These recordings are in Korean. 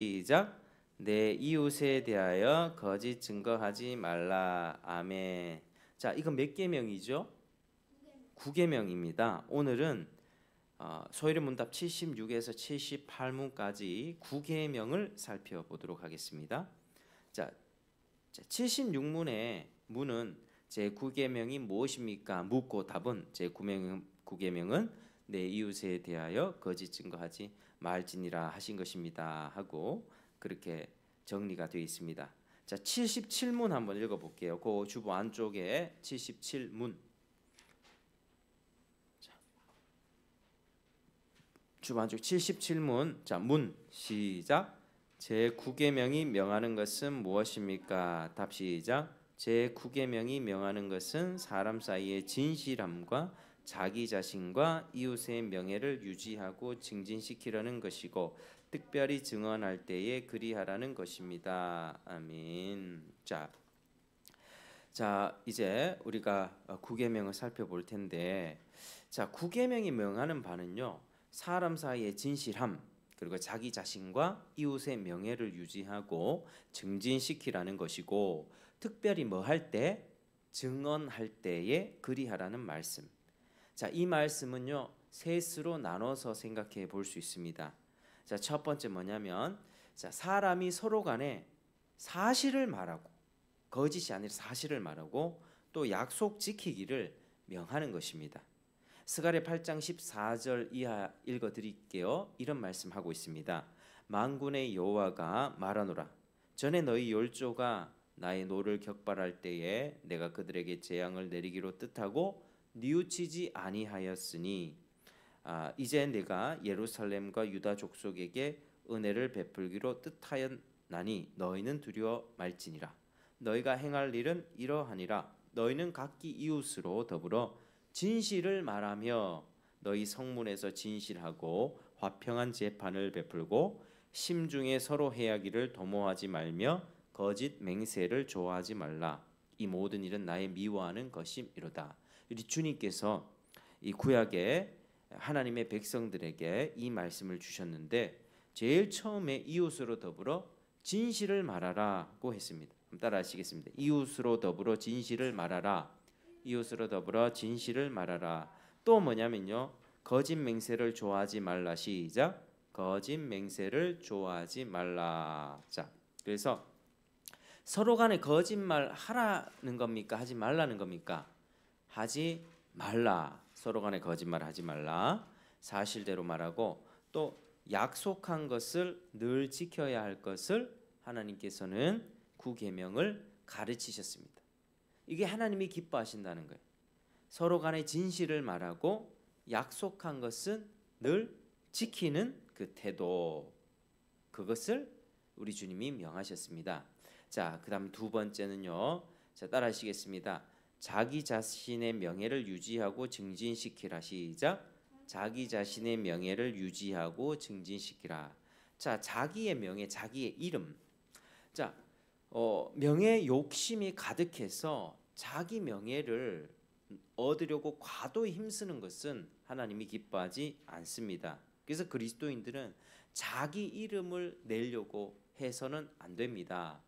시작. 내 이웃에 대하여 거짓 증거하지 말라. 아멘. 자, 이건 몇 계명이죠? 9계명입니다. 오늘은 소위를 문답 76에서 78문까지 9계명을 살펴보도록 하겠습니다. 자, 76문의 문은 제 9계명이 무엇입니까? 묻고 답은 제 9계명은 내 이웃에 대하여 거짓 증거하지 말지니라 하신 것입니다 하고 그렇게 정리가 되어 있습니다. 자, 77문 한번 읽어볼게요. 그 주보 안쪽에 77문. 주보 안쪽 77문. 자, 문 시작. 제 9계명이 명하는 것은 무엇입니까? 답 시작. 제 9계명이 명하는 것은 사람 사이의 진실함과 자기 자신과 이웃의 명예를 유지하고 증진시키려는 것이고 특별히 증언할 때에 그리하라는 것입니다. 아멘. 자, 이제 우리가 9계명을 살펴볼 텐데, 자, 9계명이 명하는 바는요, 사람 사이의 진실함 그리고 자기 자신과 이웃의 명예를 유지하고 증진시키라는 것이고 특별히 뭐 할 때? 증언할 때에 그리하라는 말씀. 자, 이 말씀은요 셋으로 나눠서 생각해 볼 수 있습니다. 자, 첫 번째 뭐냐면 자, 사람이 서로 간에 사실을 말하고 거짓이 아니라 사실을 말하고 또 약속 지키기를 명하는 것입니다. 스가랴 8장 14절 이하 읽어드릴게요. 이런 말씀하고 있습니다. 만군의 여호와가 말하노라. 전에 너희 열조가 나의 노를 격발할 때에 내가 그들에게 재앙을 내리기로 뜻하고 뉘우치지 아니하였으니 이제 내가 예루살렘과 유다 족속에게 은혜를 베풀기로 뜻하였나니 너희는 두려워 말지니라. 너희가 행할 일은 이러하니라. 너희는 각기 이웃으로 더불어 진실을 말하며 너희 성문에서 진실하고 화평한 재판을 베풀고 심중에 서로 해하기를 도모하지 말며 거짓 맹세를 좋아하지 말라. 이 모든 일은 나의 미워하는 것임이로다. 우리 주님께서 이 구약에 하나님의 백성들에게 이 말씀을 주셨는데 제일 처음에 이웃으로 더불어 진실을 말하라고 했습니다. 따라 하시겠습니다. 이웃으로 더불어 진실을 말하라. 이웃으로 더불어 진실을 말하라. 또 뭐냐면요. 거짓 맹세를 좋아하지 말라. 시작. 거짓 맹세를 좋아하지 말라. 자, 그래서 서로 간에 거짓말 하라는 겁니까? 하지 말라는 겁니까? 하지 말라. 서로 간에 거짓말 하지 말라. 사실대로 말하고 또 약속한 것을 늘 지켜야 할 것을 하나님께서는 9계명을 가르치셨습니다. 이게 하나님이 기뻐하신다는 거예요. 서로 간에 진실을 말하고 약속한 것은 늘 지키는 그 태도, 그것을 우리 주님이 명하셨습니다. 자, 그 다음 두 번째는요. 자, 따라 하시겠습니다. 자기 자신의 명예를 유지하고 증진시키라. 시작. 자기 자신의 명예를 유지하고 증진시키라. 자, 자기의 명예, 자기의 이름. 자, 명예 욕심이 가득해서 자기 명예를 얻으려고 과도히 힘쓰는 것은 하나님이 기뻐하지 않습니다. 그래서 그리스도인들은 자기 이름을 내려고 해서는 안 됩니다.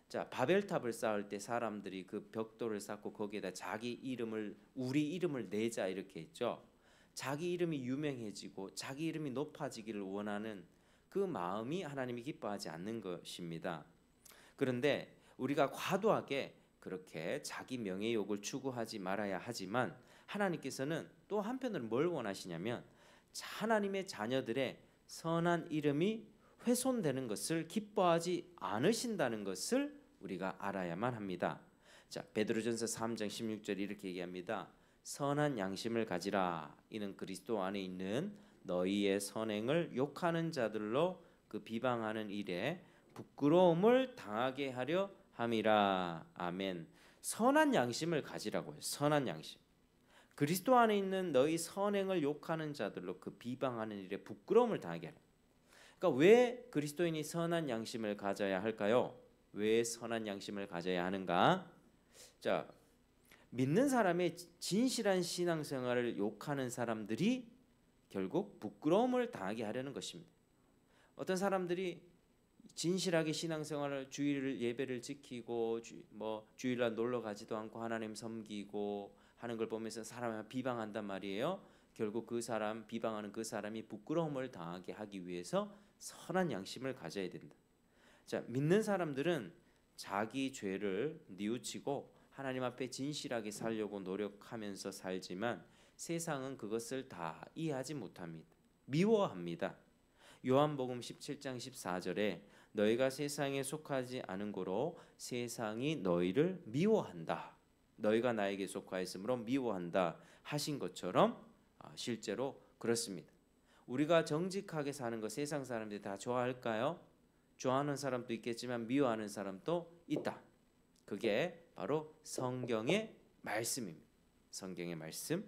자, 바벨탑을 쌓을 때 사람들이 그 벽돌을 쌓고 거기에다 자기 이름을 우리 이름을 내자 이렇게 했죠. 자기 이름이 유명해지고 자기 이름이 높아지기를 원하는 그 마음이 하나님이 기뻐하지 않는 것입니다. 그런데 우리가 과도하게 그렇게 자기 명예욕을 추구하지 말아야 하지만 하나님께서는 또 한편으로 뭘 원하시냐면 하나님의 자녀들의 선한 이름이 훼손되는 것을 기뻐하지 않으신다는 것을 우리가 알아야만 합니다. 자, 베드로전서 3장 16절 이렇게 얘기합니다. 선한 양심을 가지라. 이는 그리스도 안에 있는 너희의 선행을 욕하는 자들로 그 비방하는 일에 부끄러움을 당하게 하려 함이라. 아멘. 선한 양심을 가지라고요. 선한 양심. 그리스도 안에 있는 너희 선행을 욕하는 자들로 그 비방하는 일에 부끄러움을 당하게 하라. 그러니까 왜 그리스도인이 선한 양심을 가져야 할까요? 왜 선한 양심을 가져야 하는가? 자, 믿는 사람의 진실한 신앙생활을 욕하는 사람들이 결국 부끄러움을 당하게 하려는 것입니다. 어떤 사람들이 진실하게 신앙생활을 주일 예배를 지키고 주일날 놀러 가지도 않고 하나님 섬기고 하는 걸 보면서 사람을 비방한단 말이에요. 결국 그 사람 비방하는 그 사람이 부끄러움을 당하게 하기 위해서 선한 양심을 가져야 된다. 자, 믿는 사람들은 자기 죄를 뉘우치고 하나님 앞에 진실하게 살려고 노력하면서 살지만 세상은 그것을 다 이해하지 못합니다. 미워합니다. 요한복음 17장 14절에 너희가 세상에 속하지 않은 고로 세상이 너희를 미워한다. 너희가 나에게 속하였으므로 미워한다 하신 것처럼 실제로 그렇습니다. 우리가 정직하게 사는 거 세상 사람들이 다 좋아할까요? 좋아하는 사람도 있겠지만 미워하는 사람도 있다. 그게 바로 성경의 말씀입니다. 성경의 말씀.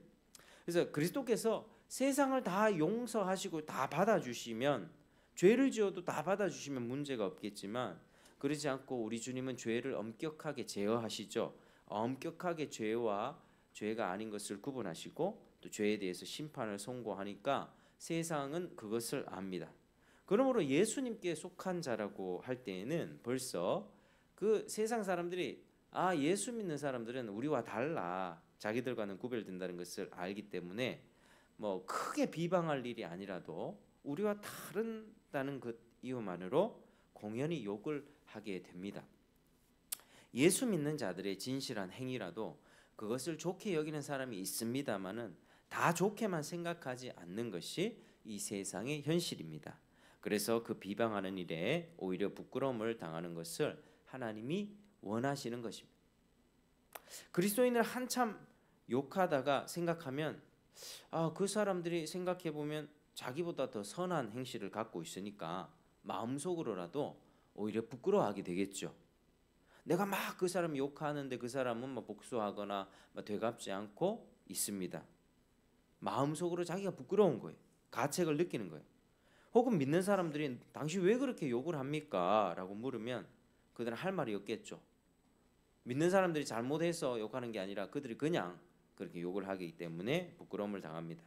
그래서 그리스도께서 세상을 다 용서하시고 다 받아주시면 죄를 지어도 다 받아주시면 문제가 없겠지만 그러지 않고 우리 주님은 죄를 엄격하게 제어하시죠. 엄격하게 죄와 죄가 아닌 것을 구분하시고 또 죄에 대해서 심판을 선고하니까 세상은 그것을 압니다. 그러므로 예수님께 속한 자라고 할 때에는 벌써 그 세상 사람들이 예수 믿는 사람들은 우리와 달라 자기들과는 구별된다는 것을 알기 때문에 뭐 크게 비방할 일이 아니라도 우리와 다른다는 그 이유만으로 공연히 욕을 하게 됩니다. 예수 믿는 자들의 진실한 행위라도 그것을 좋게 여기는 사람이 있습니다마는 다 좋게만 생각하지 않는 것이 이 세상의 현실입니다. 그래서 그 비방하는 일에 오히려 부끄러움을 당하는 것을 하나님이 원하시는 것입니다. 그리스도인을 한참 욕하다가 생각하면 그 사람들이 생각해 보면 자기보다 더 선한 행실을 갖고 있으니까 마음속으로라도 오히려 부끄러워하게 되겠죠. 내가 막 그 사람 욕하는데 그 사람은 복수하거나 되갚지 않고 있습니다. 마음속으로 자기가 부끄러운 거예요. 가책을 느끼는 거예요. 혹은 믿는 사람들이 당신 왜 그렇게 욕을 합니까? 라고 물으면 그들은 할 말이 없겠죠. 믿는 사람들이 잘못해서 욕하는 게 아니라 그들이 그냥 그렇게 욕을 하기 때문에 부끄러움을 당합니다.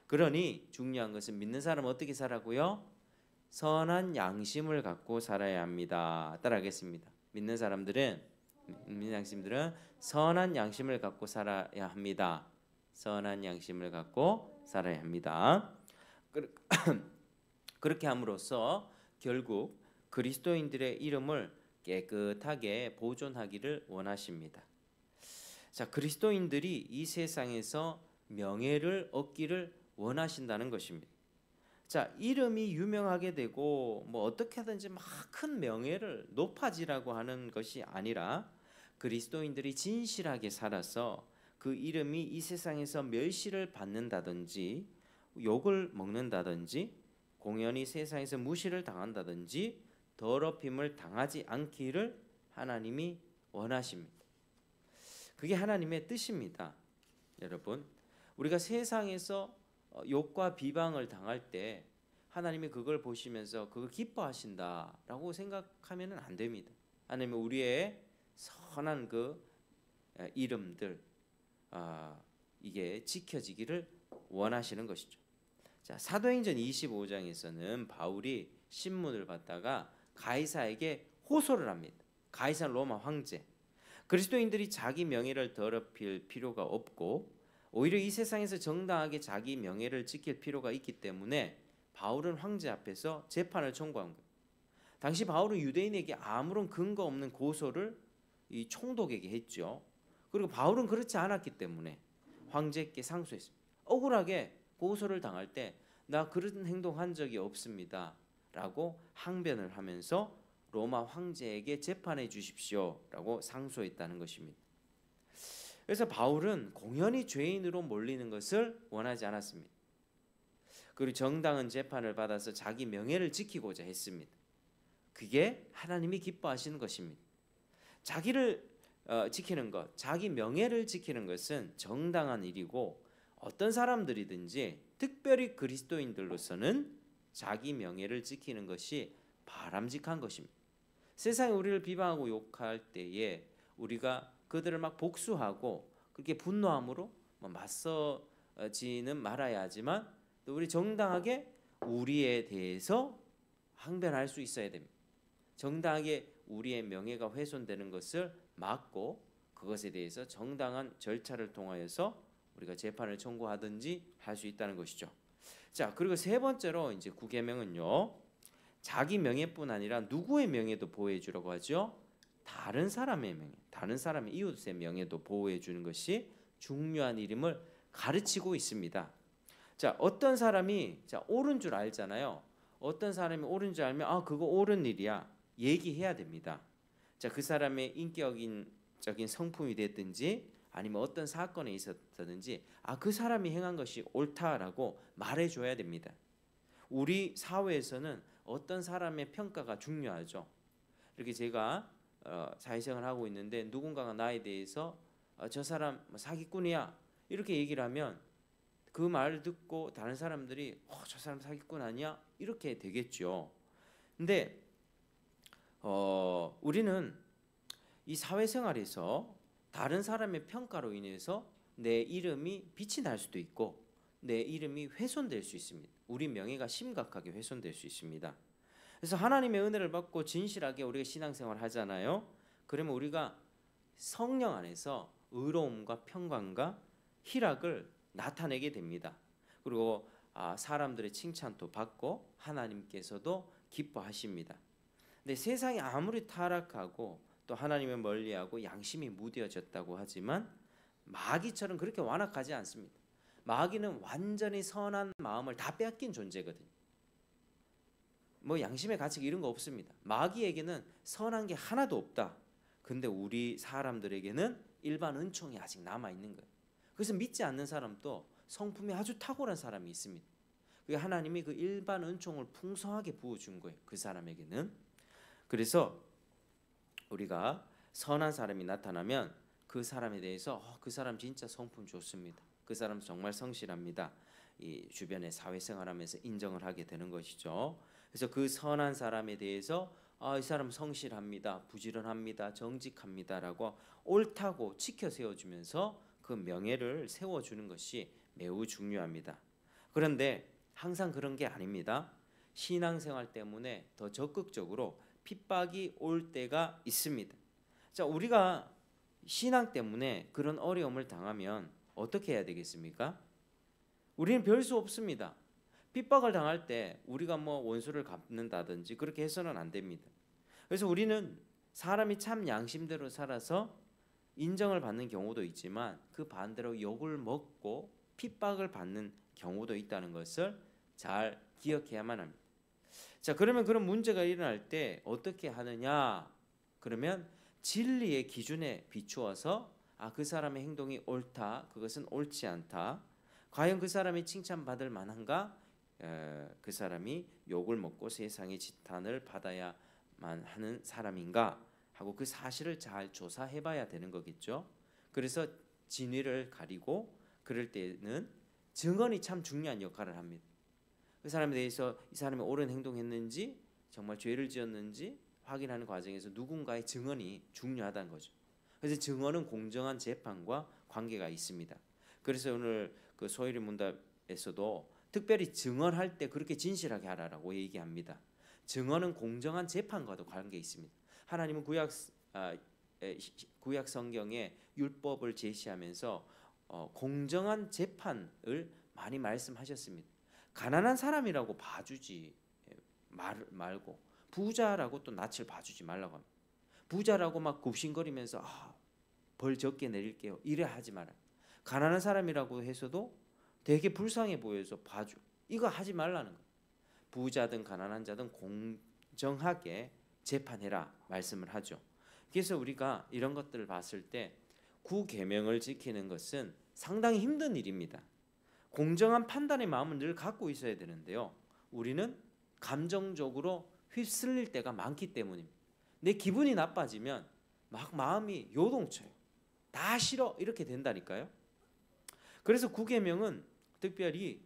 그러니 중요한 것은 믿는 사람은 어떻게 살라고요? 선한 양심을 갖고 살아야 합니다. 따라하겠습니다. 믿는 양심들은 선한 양심을 갖고 살아야 합니다. 선한 양심을 갖고 살아야 합니다. 그렇게 함으로써 결국 그리스도인들의 이름을 깨끗하게 보존하기를 원하십니다. 자, 그리스도인들이 이 세상에서 명예를 얻기를 원하신다는 것입니다. 자, 이름이 유명하게 되고 어떻게든지 막 큰 명예를 높아지라고 하는 것이 아니라 그리스도인들이 진실하게 살아서 그 이름이 이 세상에서 멸시를 받는다든지 욕을 먹는다든지 공연히 세상에서 무시를 당한다든지 더럽힘을 당하지 않기를 하나님이 원하십니다. 그게 하나님의 뜻입니다. 여러분, 우리가 세상에서 욕과 비방을 당할 때 하나님이 그걸 보시면서 그걸 기뻐하신다라고 생각하면 안 됩니다. 하나님은 우리의 선한 그 이름들 이게 지켜지기를 원하시는 것이죠. 자, 사도행전 25장에서는 바울이 신문을 받다가 가이사에게 호소를 합니다. 가이사는 로마 황제. 그리스도인들이 자기 명예를 더럽힐 필요가 없고 오히려 이 세상에서 정당하게 자기 명예를 지킬 필요가 있기 때문에 바울은 황제 앞에서 재판을 청구한 거예요. 당시 바울은 유대인에게 아무런 근거 없는 고소를 이 총독에게 했죠. 그리고 바울은 그렇지 않았기 때문에 황제께 상소했습니다. 억울하게 고소를 당할 때 나 그런 행동한 적이 없습니다 라고 항변을 하면서 로마 황제에게 재판해 주십시오라고 상소했다는 것입니다. 그래서 바울은 공연히 죄인으로 몰리는 것을 원하지 않았습니다. 그리고 정당한 재판을 받아서 자기 명예를 지키고자 했습니다. 그게 하나님이 기뻐하시는 것입니다. 자기를 지키는 것, 자기 명예를 지키는 것은 정당한 일이고 어떤 사람들이든지 특별히 그리스도인들로서는 자기 명예를 지키는 것이 바람직한 것입니다. 세상이 우리를 비방하고 욕할 때에 우리가 그들을 막 복수하고 그렇게 분노함으로 맞서지는 말아야 하지만 또 우리 정당하게 우리에 대해서 항변할 수 있어야 됩니다. 정당하게 우리의 명예가 훼손되는 것을 막고 그것에 대해서 정당한 절차를 통하여서 우리가 재판을 청구하든지 할 수 있다는 것이죠. 자, 그리고 세 번째로 이제 구계명은요, 자기 명예뿐 아니라 누구의 명예도 보호해 주라고 하죠. 다른 사람의 명예, 다른 사람의 이웃의 명예도 보호해 주는 것이 중요한 일임을 가르치고 있습니다. 자, 어떤 사람이 옳은 줄 알잖아요. 어떤 사람이 옳은 줄 알면 그거 옳은 일이야 얘기해야 됩니다. 자, 그 사람의 인격적인 성품이 됐든지 아니면 어떤 사건에 있었든지 그 사람이 행한 것이 옳다라고 말해줘야 됩니다. 우리 사회에서는 어떤 사람의 평가가 중요하죠. 이렇게 제가 사회생활을 하고 있는데 누군가가 나에 대해서 저 사람 사기꾼이야 이렇게 얘기를 하면 그 말을 듣고 다른 사람들이 저 사람 사기꾼 아니야 이렇게 되겠죠. 근데 우리는 이 사회생활에서 다른 사람의 평가로 인해서 내 이름이 빛이 날 수도 있고 내 이름이 훼손될 수 있습니다. 우리 명예가 심각하게 훼손될 수 있습니다. 그래서 하나님의 은혜를 받고 진실하게 우리가 신앙생활을 하잖아요. 그러면 우리가 성령 안에서 의로움과 평강과 희락을 나타내게 됩니다. 그리고 사람들의 칭찬도 받고 하나님께서도 기뻐하십니다. 근데 세상이 아무리 타락하고 또 하나님을 멀리하고 양심이 무뎌졌다고 하지만 마귀처럼 그렇게 완악하지 않습니다. 마귀는 완전히 선한 마음을 다 빼앗긴 존재거든요. 뭐 양심의 가책 이런 거 없습니다. 마귀에게는 선한 게 하나도 없다. 근데 우리 사람들에게는 일반 은총이 아직 남아 있는 거예요. 그래서 믿지 않는 사람도 성품이 아주 탁월한 사람이 있습니다. 그 하나님이 그 일반 은총을 풍성하게 부어준 거예요. 그 사람에게는. 그래서 우리가 선한 사람이 나타나면 그 사람에 대해서 그 사람 진짜 성품 좋습니다. 그 사람 정말 성실합니다. 이 주변의 사회생활하면서 인정을 하게 되는 것이죠. 그래서 그 선한 사람에 대해서 이 사람 성실합니다, 부지런합니다, 정직합니다라고 옳다고 지켜 세워주면서 그 명예를 세워주는 것이 매우 중요합니다. 그런데 항상 그런 게 아닙니다. 신앙생활 때문에 더 적극적으로 핍박이 올 때가 있습니다. 자, 우리가 신앙 때문에 그런 어려움을 당하면 어떻게 해야 되겠습니까? 우리는 별 수 없습니다. 핍박을 당할 때 우리가 뭐 원수를 갚는다든지 그렇게 해서는 안 됩니다. 그래서 우리는 사람이 참 양심대로 살아서 인정을 받는 경우도 있지만 그 반대로 욕을 먹고 핍박을 받는 경우도 있다는 것을 잘 기억해야만 합니다. 자, 그러면 그런 문제가 일어날 때 어떻게 하느냐? 그러면 진리의 기준에 비추어서 그 사람의 행동이 옳다, 그것은 옳지 않다. 과연 그 사람이 칭찬받을 만한가? 그 사람이 욕을 먹고 세상의 지탄을 받아야만 하는 사람인가? 하고 그 사실을 잘 조사해봐야 되는 거겠죠. 그래서 진위를 가리고 그럴 때는 증언이 참 중요한 역할을 합니다. 그 사람에 대해서 이 사람이 옳은 행동했는지 정말 죄를 지었는지 확인하는 과정에서 누군가의 증언이 중요하다는 거죠. 그래서 증언은 공정한 재판과 관계가 있습니다. 그래서 오늘 그 소일의 문답에서도 특별히 증언할 때 그렇게 진실하게 하라고 얘기합니다. 증언은 공정한 재판과도 관계 있습니다. 하나님은 구약 성경에 율법을 제시하면서 공정한 재판을 많이 말씀하셨습니다. 가난한 사람이라고 봐주지 말고 부자라고 또 낯을 봐주지 말라고 합니다. 부자라고 막 굽신거리면서 벌 적게 내릴게요 이래 하지 마라. 가난한 사람이라고 해서도 되게 불쌍해 보여서 봐줘 이거 하지 말라는 거예요. 부자든 가난한 자든 공정하게 재판해라 말씀을 하죠. 그래서 우리가 이런 것들을 봤을 때 구계명을 지키는 것은 상당히 힘든 일입니다. 공정한 판단의 마음을 늘 갖고 있어야 되는데요. 우리는 감정적으로 휩쓸릴 때가 많기 때문입니다. 내 기분이 나빠지면 막 마음이 요동쳐요. 다 싫어 이렇게 된다니까요. 그래서 구계명은 특별히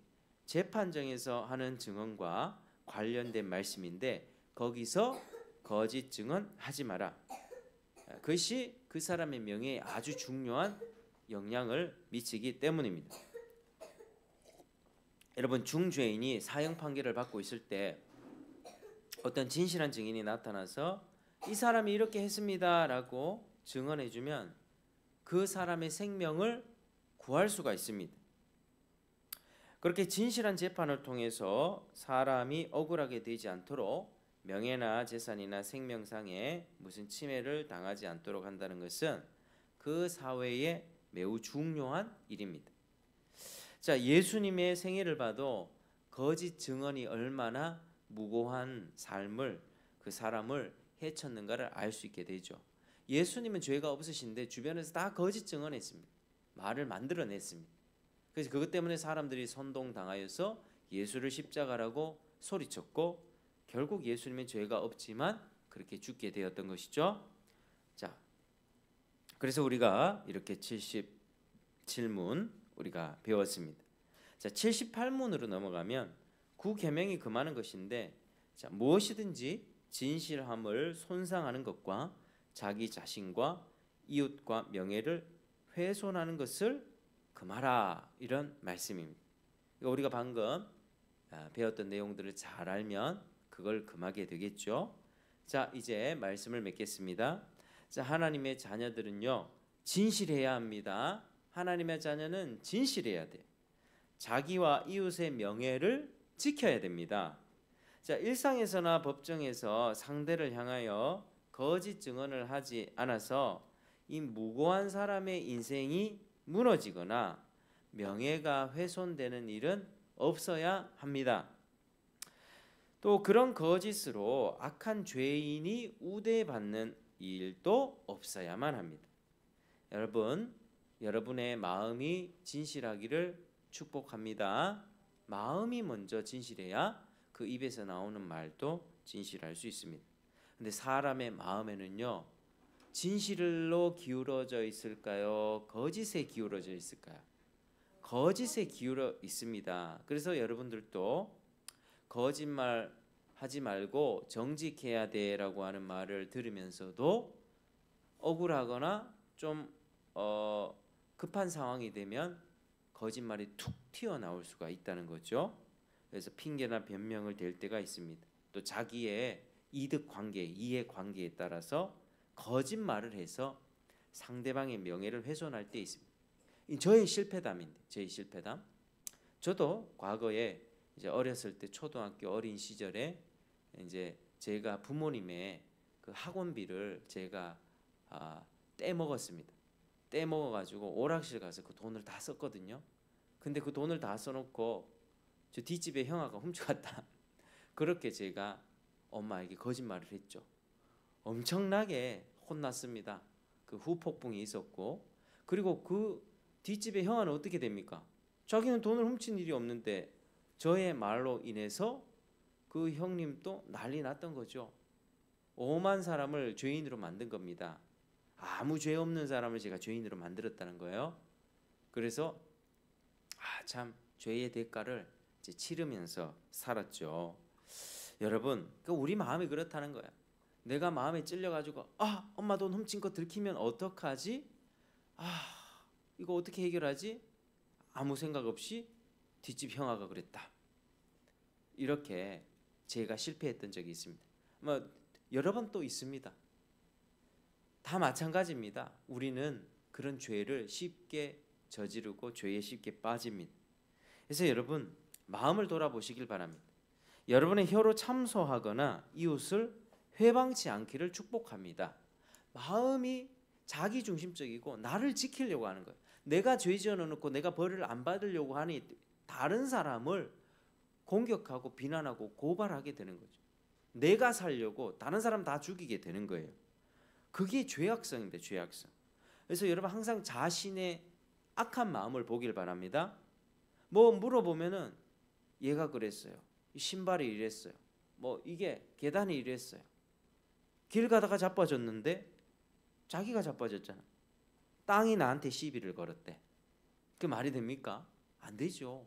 재판정에서 하는 증언과 관련된 말씀인데 거기서 거짓 증언하지 마라. 그것이 그 사람의 명예에 아주 중요한 영향을 미치기 때문입니다. 여러분 중죄인이 사형 판결을 받고 있을 때 어떤 진실한 증인이 나타나서 이 사람이 이렇게 했습니다라고 증언해주면 그 사람의 생명을 구할 수가 있습니다. 그렇게 진실한 재판을 통해서 사람이 억울하게 되지 않도록 명예나 재산이나 생명상에 무슨 침해를 당하지 않도록 한다는 것은 그 사회에 매우 중요한 일입니다. 자, 예수님의 생애를 봐도 거짓 증언이 얼마나 무고한 삶을 그 사람을 해쳤는가를 알 수 있게 되죠. 예수님은 죄가 없으신데 주변에서 다 거짓 증언했습니다. 말을 만들어냈습니다. 그래서 그것 때문에 사람들이 선동당하여서 예수를 십자가라고 소리쳤고 결국 예수님은 죄가 없지만 그렇게 죽게 되었던 것이죠. 자, 그래서 우리가 이렇게 77문 우리가 배웠습니다. 자, 78문으로 넘어가면 구계명이 금하는 것인데, 자, 무엇이든지 진실함을 손상하는 것과 자기 자신과 이웃과 명예를 훼손하는 것을 금하라, 이런 말씀입니다. 우리가 방금 배웠던 내용들을 잘 알면 그걸 금하게 되겠죠. 자, 이제 말씀을 맺겠습니다. 자, 하나님의 자녀들은요 진실해야 합니다. 하나님의 자녀는 진실해야 돼요. 자기와 이웃의 명예를 지켜야 됩니다. 자, 일상에서나 법정에서 상대를 향하여 거짓 증언을 하지 않아서 이 무고한 사람의 인생이 무너지거나 명예가 훼손되는 일은 없어야 합니다. 또 그런 거짓으로 악한 죄인이 우대받는 일도 없어야만 합니다. 여러분, 여러분의 마음이 진실하기를 축복합니다. 마음이 먼저 진실해야 그 입에서 나오는 말도 진실할 수 있습니다. 근데 사람의 마음에는요 진실로 기울어져 있을까요? 거짓에 기울어져 있을까요? 거짓에 기울어 있습니다. 그래서 여러분들도 거짓말 하지 말고 정직해야 돼라고 하는 말을 들으면서도 억울하거나 좀 급한 상황이 되면 거짓말이 툭 튀어나올 수가 있다는 거죠. 그래서 핑계나 변명을 댈 때가 있습니다. 또 자기의 이득 관계, 이해 관계에 따라서 거짓말을 해서 상대방의 명예를 훼손할 때 있습니다. 저의 실패담인데, 저의 실패담. 저도 과거에 이제 어렸을 때 초등학교 어린 시절에 이제 제가 부모님의 그 학원비를 제가 떼먹었습니다. 떼먹어가지고 오락실 가서 그 돈을 다 썼거든요. 근데 그 돈을 다 써놓고 저 뒷집에 형아가 훔쳐갔다. 그렇게 제가 엄마에게 거짓말을 했죠. 엄청나게 혼났습니다. 그 후폭풍이 있었고, 그리고 그 뒷집에 형아는 어떻게 됩니까? 자기는 돈을 훔친 일이 없는데 저의 말로 인해서 그 형님도 난리 났던 거죠. 오만 사람을 죄인으로 만든 겁니다. 아무 죄 없는 사람을 제가 죄인으로 만들었다는 거예요. 그래서 참 죄의 대가를 이제 치르면서 살았죠. 여러분, 우리 마음이 그렇다는 거야. 내가 마음에 찔려가지고 엄마 돈 훔친 거 들키면 어떡하지? 이거 어떻게 해결하지? 아무 생각 없이 뒷집 형아가 그랬다. 이렇게 제가 실패했던 적이 있습니다. 여러 번 또 있습니다. 다 마찬가지입니다. 우리는 그런 죄를 쉽게 저지르고 죄에 쉽게 빠집니다. 그래서 여러분 마음을 돌아보시길 바랍니다. 여러분의 혀로 참소하거나 이웃을 회방치 않기를 축복합니다. 마음이 자기중심적이고 나를 지키려고 하는 거예요. 내가 죄 지어놓고 내가 벌을 안 받으려고 하니 다른 사람을 공격하고 비난하고 고발하게 되는 거죠. 내가 살려고 다른 사람 다 죽이게 되는 거예요. 그게 죄악성인데, 죄악성. 그래서 여러분 항상 자신의 악한 마음을 보길 바랍니다. 뭐 물어보면은 얘가 그랬어요. 신발이 이랬어요. 뭐 이게 계단이 이랬어요. 길 가다가 자빠졌는데 자기가 자빠졌잖아. 땅이 나한테 시비를 걸었대. 그 말이 됩니까? 안 되죠.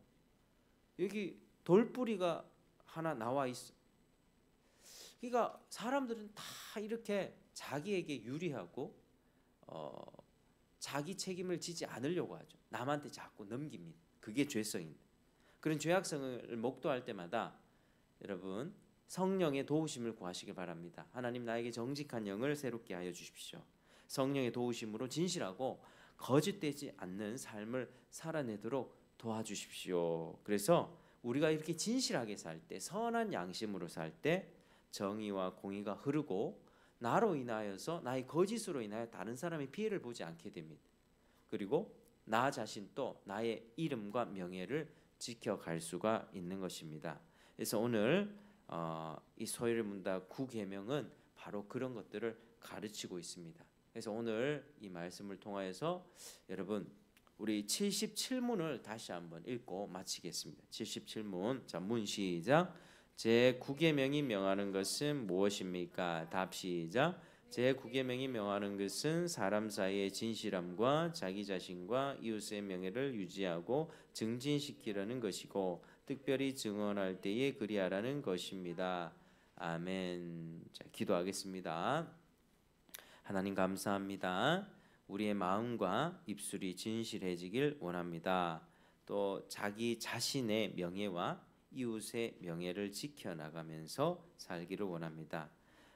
여기 돌뿌리가 하나 나와 있어. 그러니까 사람들은 다 이렇게 자기에게 유리하고 자기 책임을 지지 않으려고 하죠. 남한테 자꾸 넘깁니다. 그게 죄성입니다. 그런 죄악성을 목도할 때마다 여러분 성령의 도우심을 구하시길 바랍니다. 하나님, 나에게 정직한 영을 새롭게 하여 주십시오. 성령의 도우심으로 진실하고 거짓되지 않는 삶을 살아내도록 도와주십시오. 그래서 우리가 이렇게 진실하게 살 때, 선한 양심으로 살 때 정의와 공의가 흐르고 나로 인하여서, 나의 거짓으로 인하여 다른 사람이 피해를 보지 않게 됩니다. 그리고 나 자신도 나의 이름과 명예를 지켜갈 수가 있는 것입니다. 그래서 오늘 이 소요를 문다 9계명은 바로 그런 것들을 가르치고 있습니다. 그래서 오늘 이 말씀을 통하여서 여러분, 우리 77문을 다시 한번 읽고 마치겠습니다. 77문. 자, 문 시작. 제 9계명이 명하는 것은 무엇입니까? 답 시작. 제 9계명이 명하는 것은 사람 사이의 진실함과 자기 자신과 이웃의 명예를 유지하고 증진시키려는 것이고, 특별히 증언할 때에 그리하라는 것입니다. 아멘. 자, 기도하겠습니다. 하나님, 감사합니다. 우리의 마음과 입술이 진실해지길 원합니다. 또 자기 자신의 명예와 이웃의 명예를 지켜나가면서 살기를 원합니다.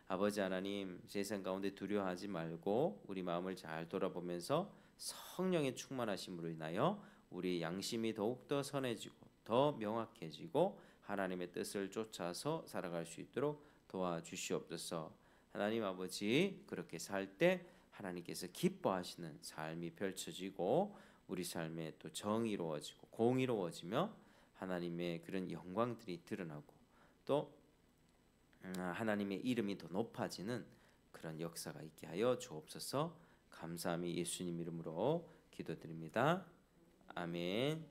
아버지 하나님, 세상 가운데 두려워하지 말고 우리 마음을 잘 돌아보면서 성령의 충만하심으로 인하여 우리 양심이 더욱더 선해지고 더 명확해지고 하나님의 뜻을 쫓아서 살아갈 수 있도록 도와주시옵소서. 하나님 아버지, 그렇게 살 때 하나님께서 기뻐하시는 삶이 펼쳐지고 우리 삶에 또 정의로워지고 공의로워지며 하나님의 그런 영광들이 드러나고 또 하나님의 이름이 더 높아지는 그런 역사가 있게 하여 주옵소서. 감사함이 예수님 이름으로 기도드립니다. 아멘.